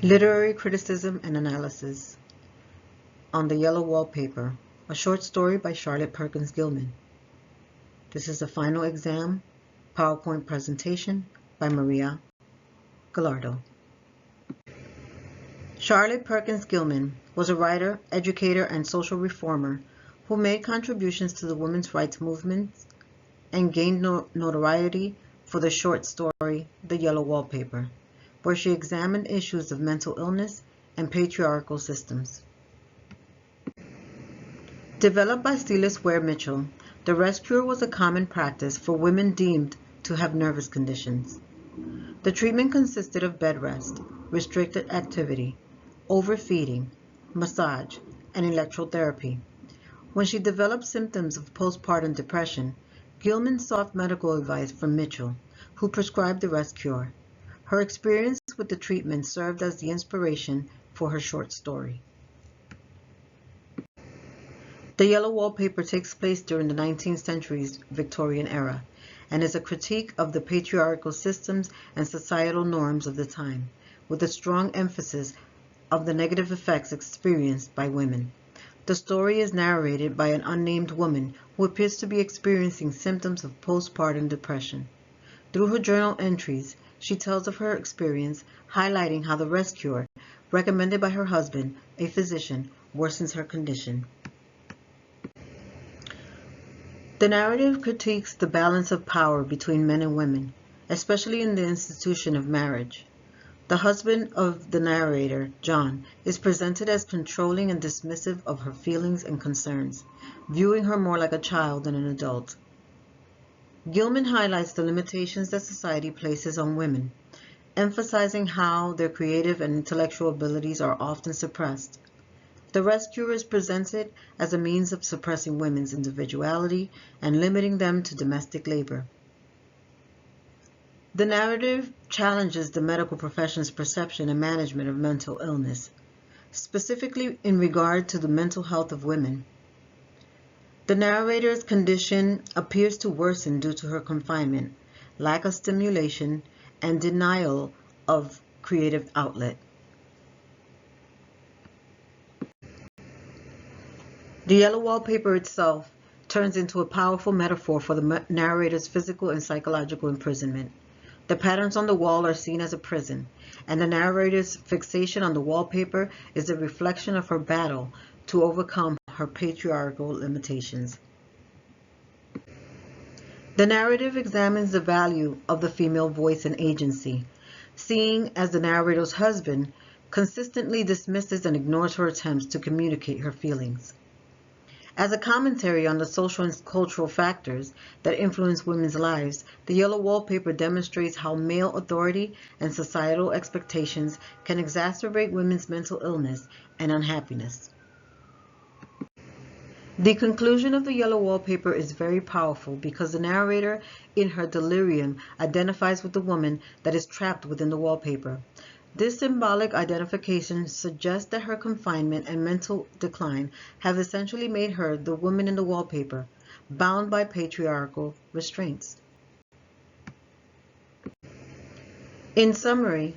Literary Criticism and Analysis on the Yellow Wallpaper, a short story by Charlotte Perkins Gilman. This is the final exam PowerPoint presentation by Maria Gallardo. Charlotte Perkins Gilman was a writer, educator, and social reformer who made contributions to the women's rights movement and gained notoriety for the short story The Yellow Wallpaper, where she examined issues of mental illness and patriarchal systems. Developed by Silas Ware Mitchell, the rest cure was a common practice for women deemed to have nervous conditions. The treatment consisted of bed rest, restricted activity, overfeeding, massage, and electrotherapy. When she developed symptoms of postpartum depression, Gilman sought medical advice from Mitchell, who prescribed the rest cure. Her experience with the treatment served as the inspiration for her short story. The Yellow Wallpaper takes place during the 19th century's Victorian era and is a critique of the patriarchal systems and societal norms of the time, with a strong emphasis of the negative effects experienced by women. The story is narrated by an unnamed woman who appears to be experiencing symptoms of postpartum depression. Through her journal entries, she tells of her experience, highlighting how the rest cure, recommended by her husband, a physician, worsens her condition. The narrative critiques the balance of power between men and women, especially in the institution of marriage. The husband of the narrator, John, is presented as controlling and dismissive of her feelings and concerns, viewing her more like a child than an adult. Gilman highlights the limitations that society places on women, emphasizing how their creative and intellectual abilities are often suppressed. The rest cure is presented as a means of suppressing women's individuality and limiting them to domestic labor. The narrative challenges the medical profession's perception and management of mental illness, specifically in regard to the mental health of women. The narrator's condition appears to worsen due to her confinement, lack of stimulation, and denial of creative outlet. The Yellow Wallpaper itself turns into a powerful metaphor for the narrator's physical and psychological imprisonment. The patterns on the wall are seen as a prison, and the narrator's fixation on the wallpaper is a reflection of her battle to overcome her patriarchal limitations. The narrative examines the value of the female voice and agency, seeing as the narrator's husband consistently dismisses and ignores her attempts to communicate her feelings. As a commentary on the social and cultural factors that influence women's lives, the Yellow Wallpaper demonstrates how male authority and societal expectations can exacerbate women's mental illness and unhappiness. The conclusion of the Yellow Wallpaper is very powerful because the narrator, in her delirium, identifies with the woman that is trapped within the wallpaper. This symbolic identification suggests that her confinement and mental decline have essentially made her the woman in the wallpaper, bound by patriarchal restraints. In summary,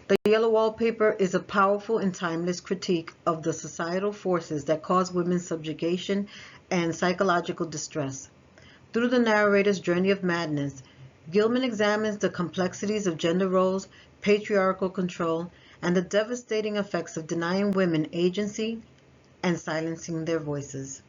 the Yellow Wallpaper is a powerful and timeless critique of the societal forces that cause women's subjugation and psychological distress. Through the narrator's journey of madness, Gilman examines the complexities of gender roles, patriarchal control, and the devastating effects of denying women agency and silencing their voices.